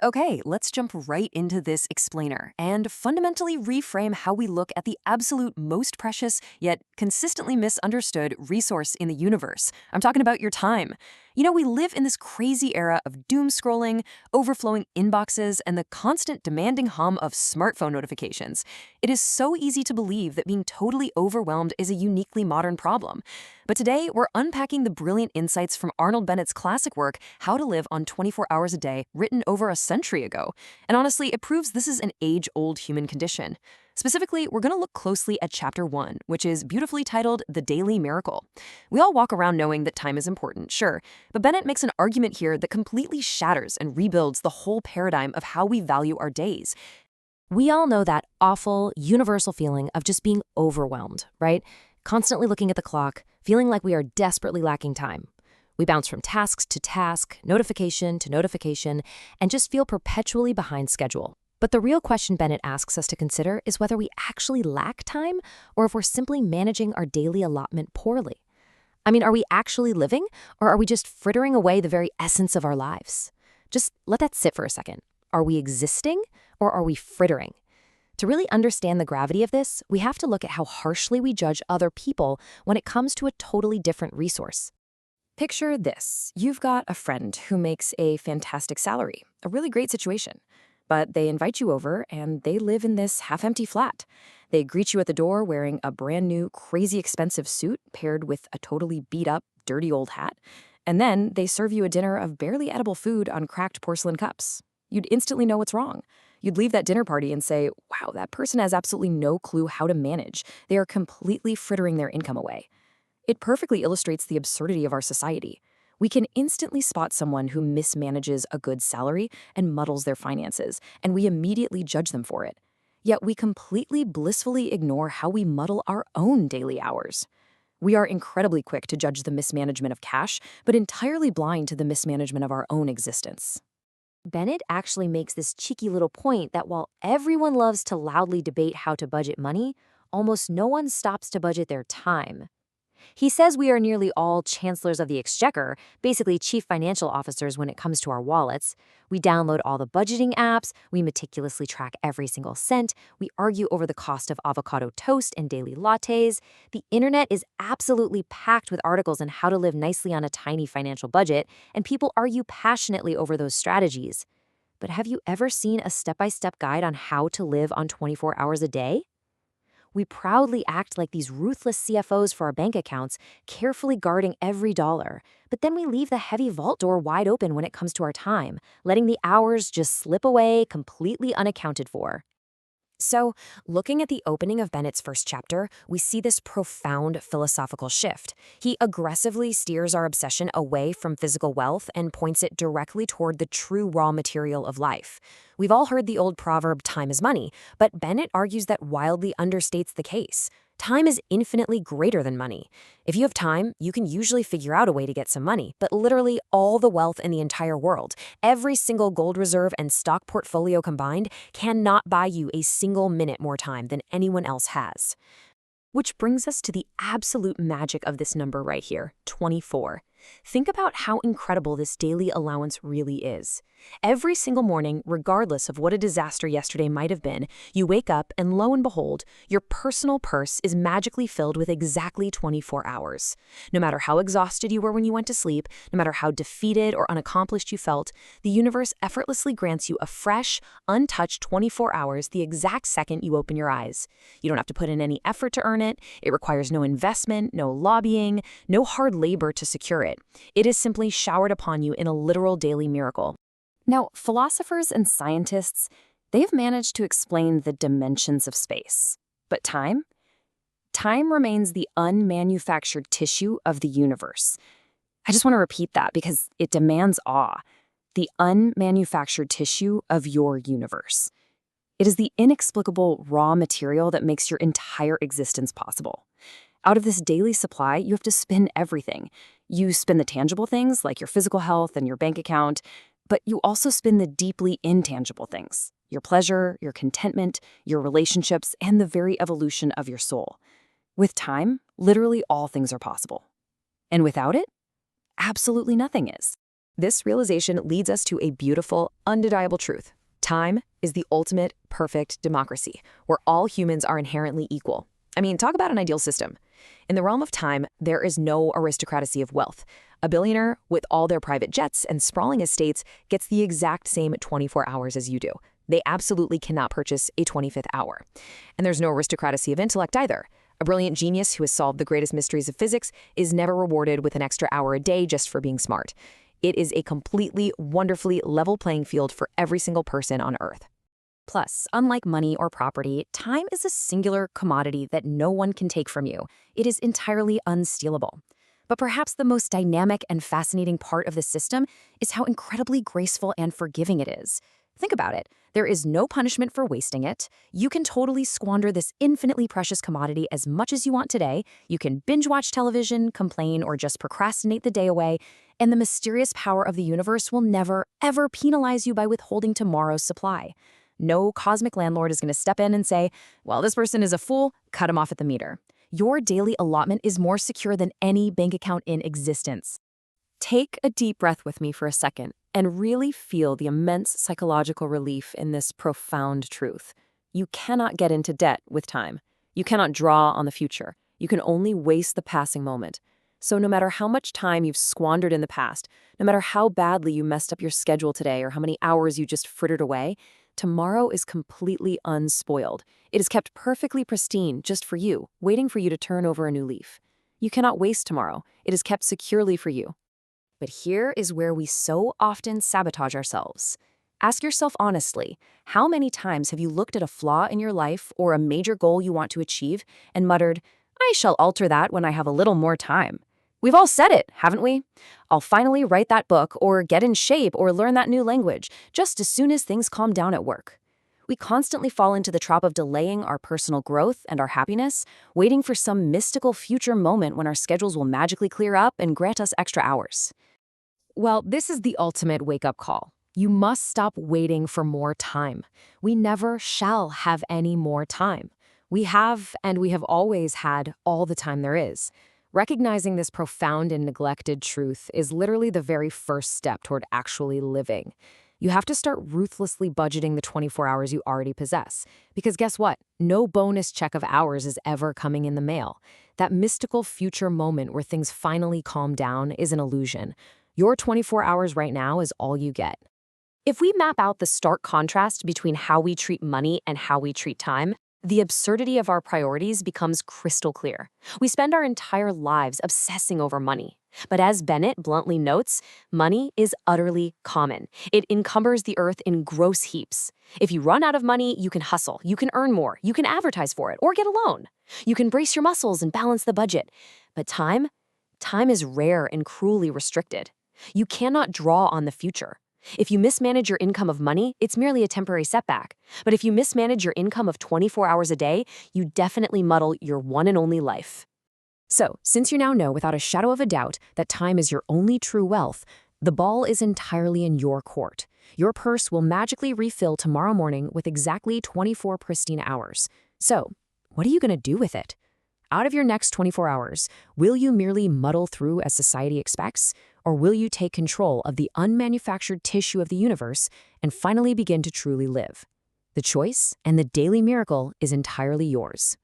Okay, let's jump right into this explainer and fundamentally reframe how we look at the absolute most precious, yet consistently misunderstood resource in the universe. I'm talking about your time. We live in this crazy era of doom scrolling, overflowing inboxes, and the constant demanding hum of smartphone notifications. It is so easy to believe that being totally overwhelmed is a uniquely modern problem. But today, we're unpacking the brilliant insights from Arnold Bennett's classic work, How to Live on 24 Hours a Day, written over a century ago. And honestly, it proves this is an age-old human condition. Specifically, we're going to look closely at Chapter 1, which is beautifully titled The Daily Miracle. We all walk around knowing that time is important, sure, but Bennett makes an argument here that completely shatters and rebuilds the whole paradigm of how we value our days. We all know that awful, universal feeling of just being overwhelmed, right? Constantly looking at the clock, feeling like we are desperately lacking time. We bounce from tasks to task, notification to notification, and just feel perpetually behind schedule. But the real question Bennett asks us to consider is whether we actually lack time or if we're simply managing our daily allotment poorly. I mean, are we actually living, or are we just frittering away the very essence of our lives? Just let that sit for a second. Are we existing, or are we frittering? To really understand the gravity of this, we have to look at how harshly we judge other people when it comes to a totally different resource. Picture this. You've got a friend who makes a fantastic salary, a really great situation. But they invite you over, and they live in this half-empty flat. They greet you at the door wearing a brand new, crazy expensive suit paired with a totally beat-up, dirty old hat. And then they serve you a dinner of barely edible food on cracked porcelain cups. You'd instantly know what's wrong. You'd leave that dinner party and say, wow, that person has absolutely no clue how to manage. They are completely frittering their income away. It perfectly illustrates the absurdity of our society. We can instantly spot someone who mismanages a good salary and muddles their finances, and we immediately judge them for it. Yet we completely blissfully ignore how we muddle our own daily hours. We are incredibly quick to judge the mismanagement of cash, but entirely blind to the mismanagement of our own existence. Bennett actually makes this cheeky little point that while everyone loves to loudly debate how to budget money, almost no one stops to budget their time. He says we are nearly all chancellors of the exchequer, basically chief financial officers when it comes to our wallets. We download all the budgeting apps, we meticulously track every single cent, we argue over the cost of avocado toast and daily lattes. The internet is absolutely packed with articles on how to live nicely on a tiny financial budget, and people argue passionately over those strategies. But have you ever seen a step-by-step guide on how to live on 24 hours a day? We proudly act like these ruthless CFOs for our bank accounts, carefully guarding every dollar. But then we leave the heavy vault door wide open when it comes to our time, letting the hours just slip away completely unaccounted for. So, looking at the opening of Bennett's first chapter, we see this profound philosophical shift. He aggressively steers our obsession away from physical wealth and points it directly toward the true raw material of life. We've all heard the old proverb, time is money, but Bennett argues that wildly understates the case. Time is infinitely greater than money. If you have time, you can usually figure out a way to get some money, but literally all the wealth in the entire world, every single gold reserve and stock portfolio combined, cannot buy you a single minute more time than anyone else has. Which brings us to the absolute magic of this number right here, 24. Think about how incredible this daily allowance really is. Every single morning, regardless of what a disaster yesterday might have been, you wake up and lo and behold, your personal purse is magically filled with exactly 24 hours. No matter how exhausted you were when you went to sleep, no matter how defeated or unaccomplished you felt, the universe effortlessly grants you a fresh, untouched 24 hours the exact second you open your eyes. You don't have to put in any effort to earn it. It requires no investment, no lobbying, no hard labor to secure it. It is simply showered upon you in a literal daily miracle. Now, philosophers and scientists, they've managed to explain the dimensions of space. But time? Time remains the unmanufactured tissue of the universe. I just want to repeat that because it demands awe. The unmanufactured tissue of your universe. It is the inexplicable raw material that makes your entire existence possible. Out of this daily supply, you have to spin everything. You spin the tangible things like your physical health and your bank account, but you also spin the deeply intangible things, your pleasure, your contentment, your relationships, and the very evolution of your soul. With time, literally all things are possible. And without it, absolutely nothing is. This realization leads us to a beautiful, undeniable truth. Time is the ultimate perfect democracy, where all humans are inherently equal. I mean, talk about an ideal system. In the realm of time, there is no aristocracy of wealth. A billionaire with all their private jets and sprawling estates gets the exact same 24 hours as you do. They absolutely cannot purchase a 25th hour. And there's no aristocracy of intellect either. A brilliant genius who has solved the greatest mysteries of physics is never rewarded with an extra hour a day just for being smart. It is a completely, wonderfully level playing field for every single person on Earth. Plus, unlike money or property, time is a singular commodity that no one can take from you. It is entirely unstealable. But perhaps the most dynamic and fascinating part of the system is how incredibly graceful and forgiving it is. Think about it. There is no punishment for wasting it. You can totally squander this infinitely precious commodity as much as you want today. You can binge watch television, complain, or just procrastinate the day away. And the mysterious power of the universe will never, ever penalize you by withholding tomorrow's supply. No cosmic landlord is going to step in and say, well, this person is a fool, cut him off at the meter. Your daily allotment is more secure than any bank account in existence. Take a deep breath with me for a second and really feel the immense psychological relief in this profound truth. You cannot get into debt with time. You cannot draw on the future. You can only waste the passing moment. So no matter how much time you've squandered in the past, no matter how badly you messed up your schedule today or how many hours you just frittered away, tomorrow is completely unspoiled. It is kept perfectly pristine just for you, waiting for you to turn over a new leaf. You cannot waste tomorrow. It is kept securely for you. But here is where we so often sabotage ourselves. Ask yourself honestly, how many times have you looked at a flaw in your life or a major goal you want to achieve and muttered, I shall alter that when I have a little more time? We've all said it, haven't we? I'll finally write that book or get in shape or learn that new language just as soon as things calm down at work. We constantly fall into the trap of delaying our personal growth and our happiness, waiting for some mystical future moment when our schedules will magically clear up and grant us extra hours. Well, this is the ultimate wake-up call. You must stop waiting for more time. We never shall have any more time. We have, and we have always had, all the time there is. Recognizing this profound and neglected truth is literally the very first step toward actually living. You have to start ruthlessly budgeting the 24 hours you already possess. Because guess what? No bonus check of hours is ever coming in the mail. That mystical future moment where things finally calm down is an illusion. Your 24 hours right now is all you get. If we map out the stark contrast between how we treat money and how we treat time, the absurdity of our priorities becomes crystal clear. We spend our entire lives obsessing over money. But as Bennett bluntly notes, money is utterly common. It encumbers the earth in gross heaps. If you run out of money, you can hustle, you can earn more, you can advertise for it, or get a loan. You can brace your muscles and balance the budget. But time is rare and cruelly restricted. You cannot draw on the future. If you mismanage your income of money, it's merely a temporary setback. But if you mismanage your income of 24 hours a day, you definitely muddle your one and only life. So, since you now know without a shadow of a doubt that time is your only true wealth, the ball is entirely in your court. Your purse will magically refill tomorrow morning with exactly 24 pristine hours. So, what are you going to do with it? Out of your next 24 hours, will you merely muddle through as society expects? Or will you take control of the unmanufactured tissue of the universe and finally begin to truly live? The choice and the daily miracle is entirely yours.